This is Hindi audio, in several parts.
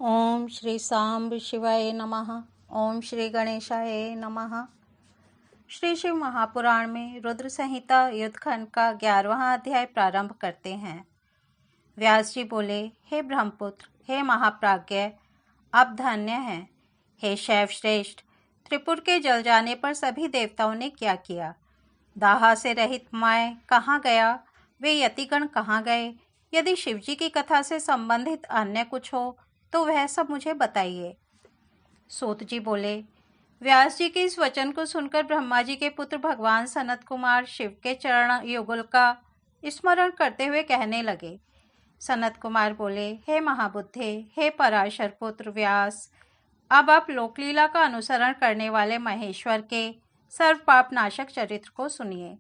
ओम श्री सांब शिवाय नमः। ओम श्री गणेशाय नमः। श्री शिव महापुराण में रुद्र संहिता युद्धखंड का 11वां अध्याय प्रारंभ करते हैं। व्यास जी बोले, हे ब्रह्मपुत्र, हे महाप्राज्ञ, आप धन्य हैं। हे शैव श्रेष्ठ, त्रिपुर के जल जाने पर सभी देवताओं ने क्या किया? दाहा से रहित मैं कहाँ गया? वे यतिगण कहाँ गए? यदि शिवजी की कथा से संबंधित अन्य कुछ हो तो वह सब मुझे बताइए। सूत जी बोले, व्यास जी के इस वचन को सुनकर ब्रह्मा जी के पुत्र भगवान सनत कुमार शिव के चरण युगल का स्मरण करते हुए कहने लगे। सनत कुमार बोले, हे महाबुद्धे, हे पराशर पुत्र व्यास, अब आप लोकलीला का अनुसरण करने वाले महेश्वर के सर्व पाप नाशक चरित्र को सुनिए।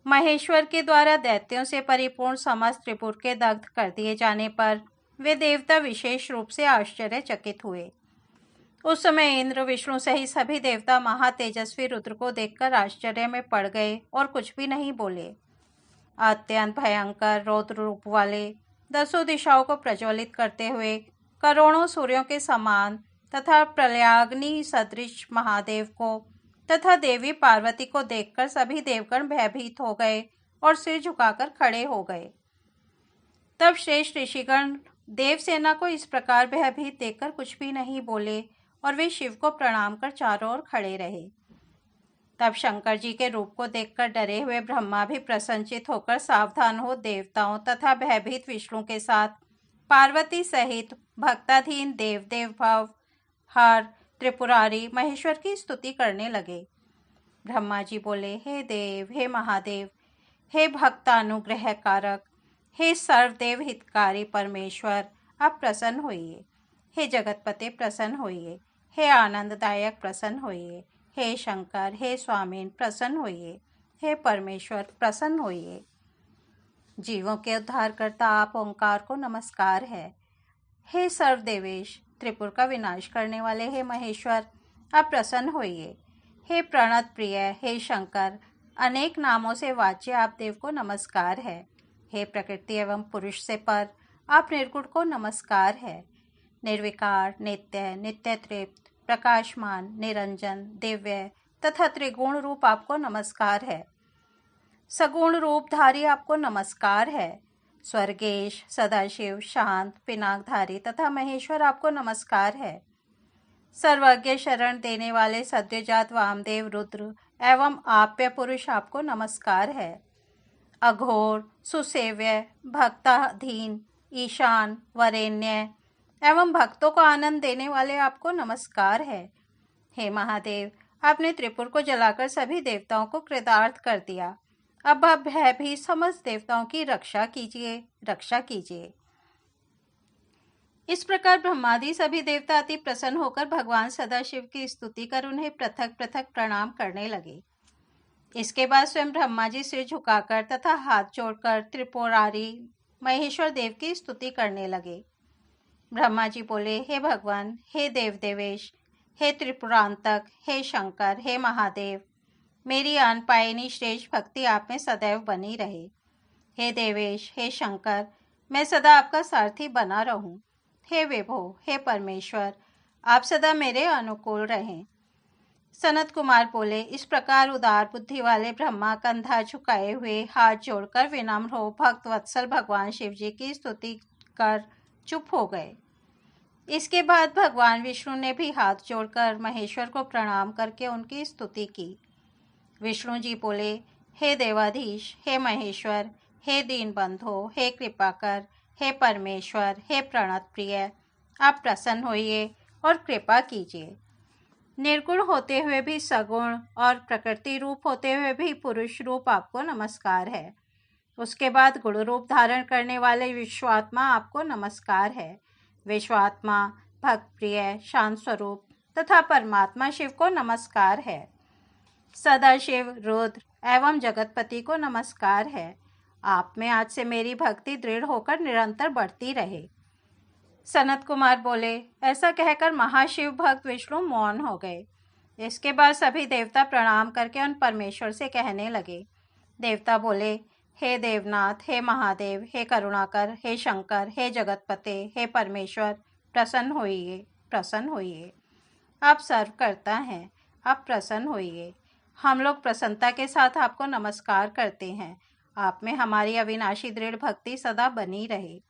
महेश्वर के द्वारा दैत्यों से परिपूर्ण समस्त त्रिपुर के दग्ध कर दिए जाने पर वे देवता विशेष रूप से आश्चर्यचकित हुए। उस समय इंद्र, विष्णु सहित सभी देवता महातेजस्वी रुद्र को देखकर आश्चर्य में पड़ गए और कुछ भी नहीं बोले। अत्यंत भयंकर रौद्र रूप वाले 10 दिशाओं को प्रज्वलित करते हुए करोड़ों सूर्यों के समान तथा प्रलयाग्नि सदृश महादेव को तथा देवी पार्वती को देखकर सभी देवगण भयभीत हो गए और सिर झुकाकर खड़े हो गए। तब श्रेष्ठ ऋषिगण देवसेना को इस प्रकार भयभीत देखकर कुछ भी नहीं बोले और वे शिव को प्रणाम कर चारों ओर खड़े रहे। तब शंकर जी के रूप को देखकर डरे हुए ब्रह्मा भी प्रसन्नचित होकर सावधान हो देवताओं तथा भयभीत विष्णु के साथ पार्वती सहित भक्ताधीन देव भव हर त्रिपुरारी महेश्वर की स्तुति करने लगे। ब्रह्मा जी बोले, हे देव, हे महादेव, हे भक्तानुग्रह कारक, हे सर्वदेव हितकारी परमेश्वर, आप प्रसन्न होइए। हे जगतपते प्रसन्न होइए। हे आनंददायक प्रसन्न होइए। हे शंकर, हे स्वामीन प्रसन्न होइए। हे परमेश्वर प्रसन्न होइए। जीवों के उद्धारकर्ता आप ओंकार को नमस्कार है। हे सर्वदेवेश, त्रिपुर का विनाश करने वाले हे महेश्वर, आप प्रसन्न होइए। हे प्रणत प्रिय, हे शंकर, अनेक नामों से वाच्य आप देव को नमस्कार है। हे प्रकृति एवं पुरुष से पर, आप निर्गुण को नमस्कार है। निर्विकार, नित्य, नित्य तृप्त, प्रकाशमान, निरंजन, दिव्य तथा त्रिगुण रूप आपको नमस्कार है। सगुण रूपधारी आपको नमस्कार है। स्वर्गेश, सदाशिव, शांत, पिनाकधारी तथा महेश्वर आपको नमस्कार है। सर्वज्ञ शरण देने वाले सद्योजात वामदेव रुद्र एवं आप्य पुरुष आपको नमस्कार है। अघोर, सुसेव्य, भक्ताधीन, ईशान, वरेण्य एवं भक्तों को आनंद देने वाले आपको नमस्कार है। हे महादेव, आपने त्रिपुर को जलाकर सभी देवताओं को कृतार्थ कर दिया। अब आप भयभीत समस्त देवताओं की रक्षा कीजिए, रक्षा कीजिए। इस प्रकार ब्रह्मादि सभी देवता अति प्रसन्न होकर भगवान सदाशिव की स्तुति कर उन्हें पृथक पृथक प्रणाम करने लगे। इसके बाद स्वयं ब्रह्मा जी सिर झुकाकर तथा हाथ जोड़कर त्रिपुरारी महेश्वर देव की स्तुति करने लगे। ब्रह्मा जी बोले, हे भगवान, हे देव देवेश, हे त्रिपुरांतक, हे शंकर, हे महादेव, मेरी अनपायनी श्रेष्ठ भक्ति आप में सदैव बनी रहे। हे देवेश, हे शंकर, मैं सदा आपका सारथी बना रहूं। हे विभो, हे परमेश्वर, आप सदा मेरे अनुकूल रहें। सनत कुमार बोले, इस प्रकार उदार बुद्धि वाले ब्रह्मा कंधा झुकाए हुए हाथ जोड़कर विनम्र हो भक्त वत्सल भगवान शिव जी की स्तुति कर चुप हो गए। इसके बाद भगवान विष्णु ने भी हाथ जोड़कर महेश्वर को प्रणाम करके उनकी स्तुति की। विष्णु जी बोले, हे देवाधीश, हे महेश्वर, हे दीनबंधो, हे कृपाकर, हे परमेश्वर, हे प्रणत प्रिय, आप प्रसन्न होइए और कृपा कीजिए। निर्गुण होते हुए भी सगुण और प्रकृति रूप होते हुए भी पुरुष रूप आपको नमस्कार है। उसके बाद गुण रूप धारण करने वाले विश्वात्मा आपको नमस्कार है। विश्वात्मा, भक्त प्रिय, शांत स्वरूप तथा परमात्मा शिव को नमस्कार है। सदाशिव, रुद्र एवं जगतपति को नमस्कार है। आप में आज से मेरी भक्ति दृढ़ होकर निरंतर बढ़ती रहे। सनत कुमार बोले, ऐसा कहकर महाशिव भक्त विष्णु मौन हो गए। इसके बाद सभी देवता प्रणाम करके उन परमेश्वर से कहने लगे। देवता बोले, हे देवनाथ, हे महादेव, हे करुणाकर, हे शंकर, हे जगतपते, हे परमेश्वर, प्रसन्न होइए, प्रसन्न होइए। आप सर्व करता हैं, आप प्रसन्न होइए। हम लोग प्रसन्नता के साथ आपको नमस्कार करते हैं। आप में हमारी अविनाशी दृढ़ भक्ति सदा बनी रहे।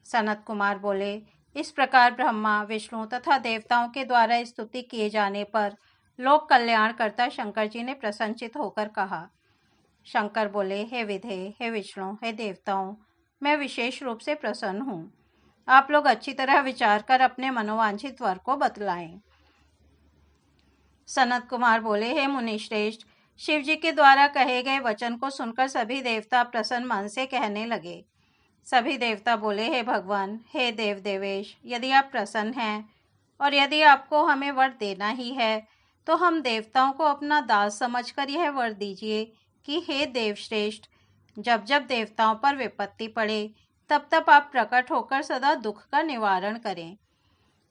सनत कुमार बोले, इस प्रकार ब्रह्मा, विष्णु तथा देवताओं के द्वारा स्तुति किए जाने पर लोक कल्याणकर्ता शंकर जी ने प्रसन्नचित होकर कहा। शंकर बोले, हे विधे, हे विष्णु, हे देवताओं, मैं विशेष रूप से प्रसन्न हूँ। आप लोग अच्छी तरह विचार कर अपने मनोवांछित वर को बतलाएं। सनत कुमार बोले, हे मुनिश्रेष्ठ, शिव जी के द्वारा कहे गए वचन को सुनकर सभी देवता प्रसन्न मन से कहने लगे। सभी देवता बोले, हे भगवान, हे देव देवेश, यदि आप प्रसन्न हैं और यदि आपको हमें वर देना ही है तो हम देवताओं को अपना दास समझकर यह वर दीजिए कि हे देवश्रेष्ठ, जब जब देवताओं पर विपत्ति पड़े तब तब आप प्रकट होकर सदा दुख का निवारण करें।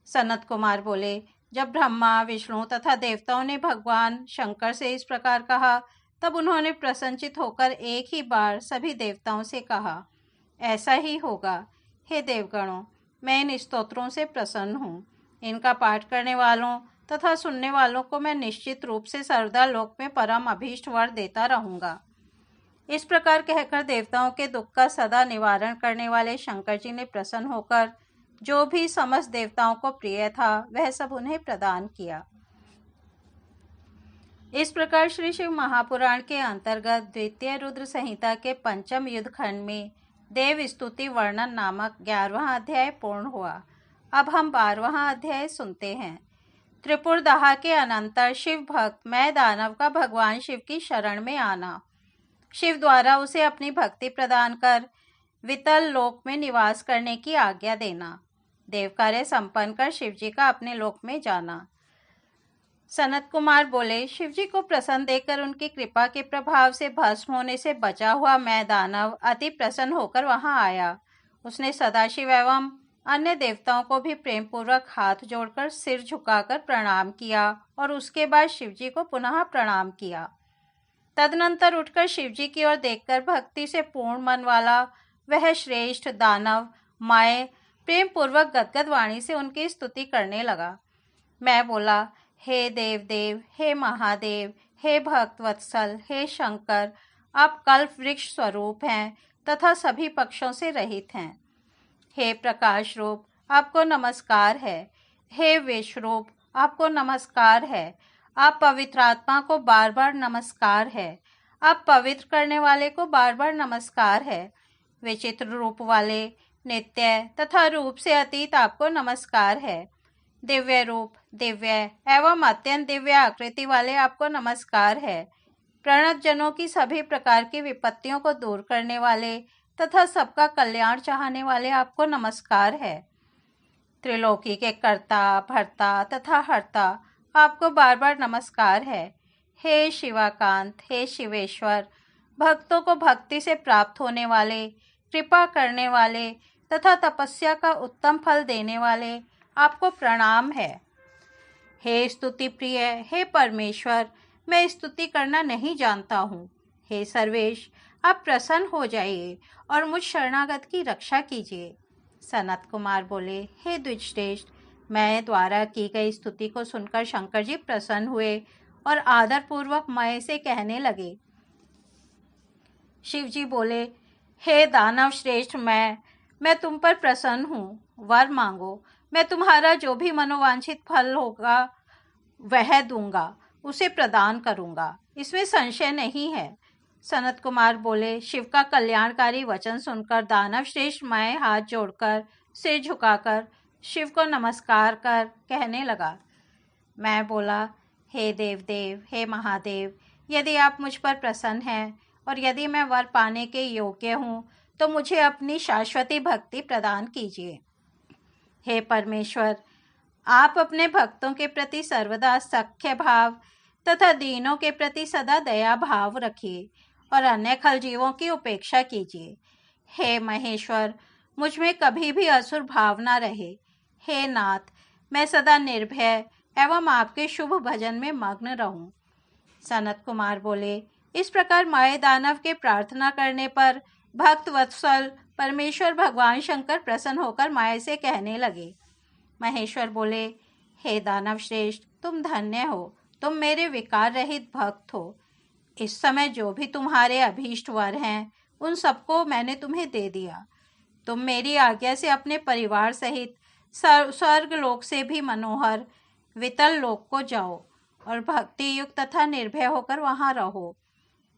सनत कुमार बोले, जब ब्रह्मा, विष्णु तथा देवताओं ने भगवान शंकर से इस प्रकार कहा तब उन्होंने प्रसन्नचित होकर एक ही बार सभी देवताओं से कहा, ऐसा ही होगा। हे देवगणों, मैं इन स्तोत्रों से प्रसन्न हूँ। इनका पाठ करने वालों तथा सुनने वालों को मैं निश्चित रूप से सर्वदा लोक में परम अभीष्ट वर देता रहूँगा। इस प्रकार कहकर देवताओं के दुख का सदा निवारण करने वाले शंकर जी ने प्रसन्न होकर जो भी समस्त देवताओं को प्रिय था वह सब उन्हें प्रदान किया। इस प्रकार श्री शिव महापुराण के अंतर्गत द्वितीय रुद्र संहिता के पंचम युद्ध खंड में देव स्तुति वर्णन नामक 11वां अध्याय पूर्ण हुआ। अब हम 12वां अध्याय सुनते हैं। त्रिपुरदाह के अनंतर शिव भक्त मैं दानव का भगवान शिव की शरण में आना, शिव द्वारा उसे अपनी भक्ति प्रदान कर वितल लोक में निवास करने की आज्ञा देना, देव कार्य संपन्न कर शिव जी का अपने लोक में जाना। सनत कुमार बोले, शिव जी को प्रसन्न देखकर उनकी कृपा के प्रभाव से भस्म होने से बचा हुआ मैं दानव अति प्रसन्न होकर वहां आया। उसने सदाशिव एवं अन्य देवताओं को भी प्रेम पूर्वक हाथ जोड़कर सिर झुकाकर प्रणाम किया और उसके बाद शिव जी को पुनः प्रणाम किया। तदनंतर उठकर शिव जी की ओर देखकर भक्ति से पूर्ण मन वाला वह श्रेष्ठ दानव माए प्रेम पूर्वक गदगद वाणी से उनकी स्तुति करने लगा। मैं बोला, हे देव देव, हे महादेव, हे भक्त वत्सल, हे शंकर, आप कल्प वृक्ष स्वरूप हैं तथा सभी पक्षों से रहित हैं। हे प्रकाश रूप, आपको नमस्कार है। हे विश्वरूप, आपको नमस्कार है। आप पवित्र आत्मा को बार बार नमस्कार है। आप पवित्र करने वाले को बार बार नमस्कार है। विचित्र रूप वाले, नित्य तथा रूप से अतीत आपको नमस्कार है। दिव्य रूप, दिव्य एवं अत्यंत दिव्य आकृति वाले आपको नमस्कार है। प्रणत जनों की सभी प्रकार की विपत्तियों को दूर करने वाले तथा सबका कल्याण चाहने वाले आपको नमस्कार है। त्रिलोकी के कर्ता, भर्ता तथा हर्ता आपको बार बार नमस्कार है। हे शिवाकांत, हे शिवेश्वर, भक्तों को भक्ति से प्राप्त होने वाले, कृपा करने वाले तथा तपस्या का उत्तम फल देने वाले आपको प्रणाम है। हे स्तुति प्रिय, हे परमेश्वर, मैं स्तुति करना नहीं जानता हूँ। हे सर्वेश, आप प्रसन्न हो जाइए और मुझ शरणागत की रक्षा कीजिए। सनत कुमार बोले, हे द्विजश्रेष्ठ, मैं द्वारा की गई स्तुति को सुनकर शंकर जी प्रसन्न हुए और आदर पूर्वक मैं से कहने लगे। शिव जी बोले, हे दानव श्रेष्ठ, मैं तुम पर प्रसन्न हूँ। वर मांगो, मैं तुम्हारा जो भी मनोवांछित फल होगा वह दूंगा, उसे प्रदान करूंगा, इसमें संशय नहीं है। सनत कुमार बोले, शिव का कल्याणकारी वचन सुनकर दानव श्रेष्ठ मैं हाथ जोड़कर सिर झुकाकर शिव को नमस्कार कर कहने लगा। मैं बोला, हे देव देव, हे महादेव, यदि आप मुझ पर प्रसन्न हैं और यदि मैं वर पाने के योग्य हूँ तो मुझे अपनी शाश्वती भक्ति प्रदान कीजिए। हे परमेश्वर, आप अपने भक्तों के प्रति सर्वदा सख्य भाव तथा दीनों के प्रति सदा दया भाव रखिए और अन्य खल जीवों की उपेक्षा कीजिए। हे महेश्वर, मुझ में कभी भी असुर भाव न रहे। हे नाथ, मैं सदा निर्भय एवं आपके शुभ भजन में मग्न रहूं। सनत कुमार बोले, इस प्रकार माए दानव के प्रार्थना करने पर भक्त वत्सल परमेश्वर भगवान शंकर प्रसन्न होकर माया से कहने लगे। महेश्वर बोले, हे दानव श्रेष्ठ, तुम धन्य हो, तुम मेरे विकार रहित भक्त हो। इस समय जो भी तुम्हारे अभीष्ट वर हैं, उन सबको मैंने तुम्हें दे दिया। तुम मेरी आज्ञा से अपने परिवार सहित स्वर्ग लोक से भी मनोहर वितल लोक को जाओ और भक्ति युक्त तथा निर्भय होकर वहां रहो।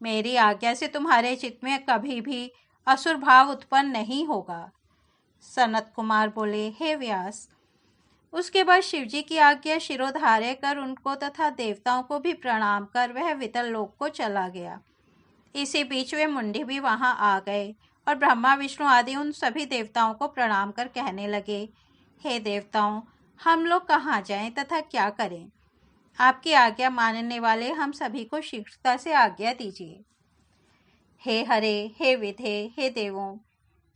मेरी आज्ञा से तुम्हारे चित्त में कभी भी असुर भाव उत्पन्न नहीं होगा। सनत कुमार बोले, हे व्यास। उसके बाद शिवजी की आज्ञा शिरोधार्य कर उनको तथा देवताओं को भी प्रणाम कर वह वितल लोक को चला गया। इसी बीच वे मुंडी भी वहां आ गए और ब्रह्मा विष्णु आदि उन सभी देवताओं को प्रणाम कर कहने लगे, हे देवताओं, हम लोग कहाँ जाएं तथा क्या करें? आपकी आज्ञा मानने वाले हम सभी को शीघ्रता से आज्ञा दीजिए। हे हरे, हे विधे, हे देवों,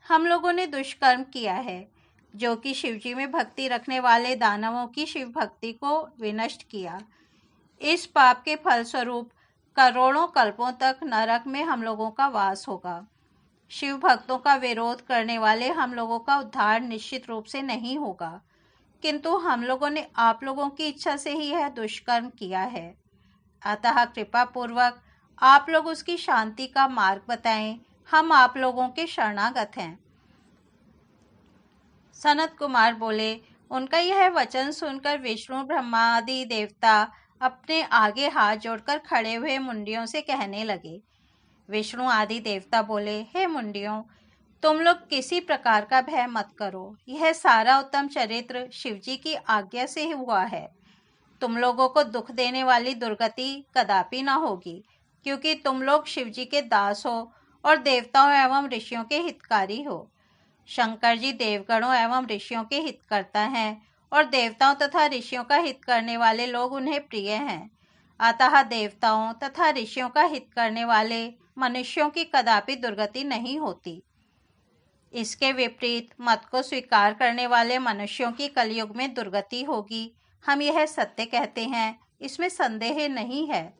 हम लोगों ने दुष्कर्म किया है, जो कि शिवजी में भक्ति रखने वाले दानवों की शिव भक्ति को विनष्ट किया। इस पाप के फलस्वरूप करोड़ों कल्पों तक नरक में हम लोगों का वास होगा। शिव भक्तों का विरोध करने वाले हम लोगों का उद्धार निश्चित रूप से नहीं होगा, किंतु हम लोगों ने आप लोगों की इच्छा से ही यह दुष्कर्म किया है। अतः कृपा पूर्वक आप लोग उसकी शांति का मार्ग बताएं, हम आप लोगों के शरणागत हैं। सनत कुमार बोले, उनका यह वचन सुनकर विष्णु ब्रह्मा आदि देवता अपने आगे हाथ जोड़कर खड़े हुए मुंडियों से कहने लगे। विष्णु आदि देवता बोले, हे मुंडियों, तुम लोग किसी प्रकार का भय मत करो। यह सारा उत्तम चरित्र शिवजी की आज्ञा से हुआ है। तुम लोगों को दुख देने वाली दुर्गति कदापि न होगी, क्योंकि तुम लोग शिवजी के दास हो और देवताओं एवं ऋषियों के हितकारी हो। शंकर जी देवगणों एवं ऋषियों के हित करता हैं और देवताओं तथा ऋषियों का हित करने वाले लोग उन्हें प्रिय हैं। अतः देवताओं तथा ऋषियों का हित करने वाले मनुष्यों की कदापि दुर्गति नहीं होती। इसके विपरीत मत को स्वीकार करने वाले मनुष्यों की कलयुग में दुर्गति होगी। हम यह सत्य कहते हैं, इसमें संदेह नहीं है।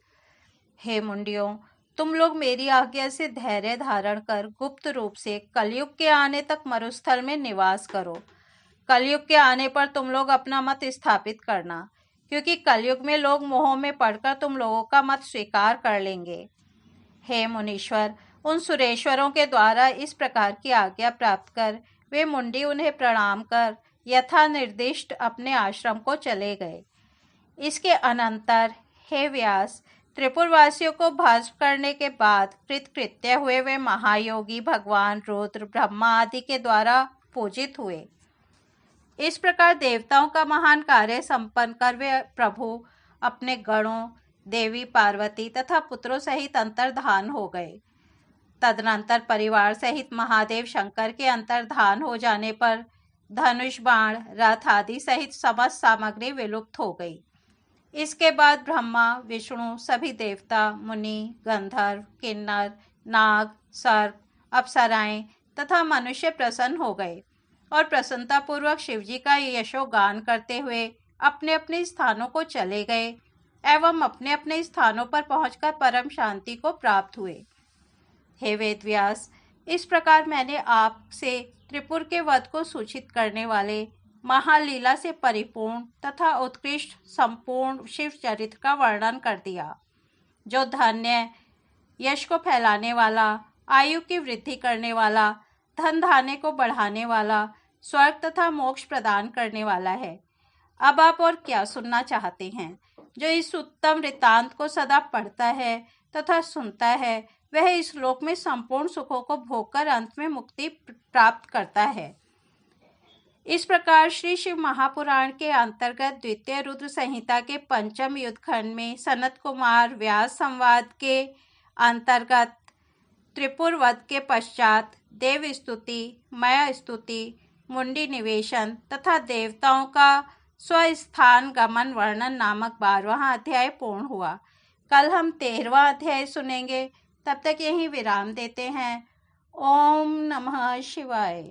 हे मुंडियों, तुम लोग मेरी आज्ञा से धैर्य धारण कर गुप्त रूप से कलयुग के आने तक मरुस्थल में निवास करो। कलयुग के आने पर तुम लोग अपना मत स्थापित करना, क्योंकि कलयुग में लोग मोह में पड़कर तुम लोगों का मत स्वीकार कर लेंगे। हे मुनीश्वर, उन सुरेश्वरों के द्वारा इस प्रकार की आज्ञा प्राप्त कर वे मुंडी उन्हें प्रणाम कर यथा निर्दिष्ट अपने आश्रम को चले गए। इसके अनंतर हे व्यास, त्रिपुरवासियों को भस्म करने के बाद कृतकृत्य हुए वे महायोगी भगवान रुद्र ब्रह्मा आदि के द्वारा पूजित हुए। इस प्रकार देवताओं का महान कार्य संपन्न कर वे प्रभु अपने गणों, देवी पार्वती तथा पुत्रों सहित अंतर्धान हो गए। तदनंतर परिवार सहित महादेव शंकर के अंतर्धान हो जाने पर धनुष, बाण, रथ आदि सहित समस्त सामग्री विलुप्त हो गई। इसके बाद ब्रह्मा, विष्णु, सभी देवता, मुनि, गंधर्व, किन्नर, नाग, सर्प, अप्सराएं तथा मनुष्य प्रसन्न हो गए और प्रसन्नतापूर्वक शिवजी का यशोगान करते हुए अपने अपने स्थानों को चले गए एवं अपने अपने स्थानों पर पहुंचकर परम शांति को प्राप्त हुए। हे वेदव्यास, इस प्रकार मैंने आपसे त्रिपुर के वध को सूचित करने वाले महालीला से परिपूर्ण तथा उत्कृष्ट संपूर्ण शिव चरित्र का वर्णन कर दिया, जो धन्य, यश को फैलाने वाला, आयु की वृद्धि करने वाला, धन धान्य को बढ़ाने वाला, स्वर्ग तथा मोक्ष प्रदान करने वाला है। अब आप और क्या सुनना चाहते हैं? जो इस उत्तम वृत्तांत को सदा पढ़ता है तथा सुनता है, वह इस लोक में संपूर्ण सुखों को भोगकर अंत में मुक्ति प्राप्त करता है। इस प्रकार श्री शिव महापुराण के अंतर्गत द्वितीय रुद्र संहिता के पंचम युद्ध खंड में सनत कुमार व्यास संवाद के अंतर्गत त्रिपुर वध के पश्चात देव स्तुति, मया स्तुति, मुंडी निवेशन तथा देवताओं का स्वस्थान गमन वर्णन नामक 12वां अध्याय पूर्ण हुआ। कल हम 13वां अध्याय सुनेंगे। तब तक यहीं विराम देते हैं। ओम नमः शिवाय।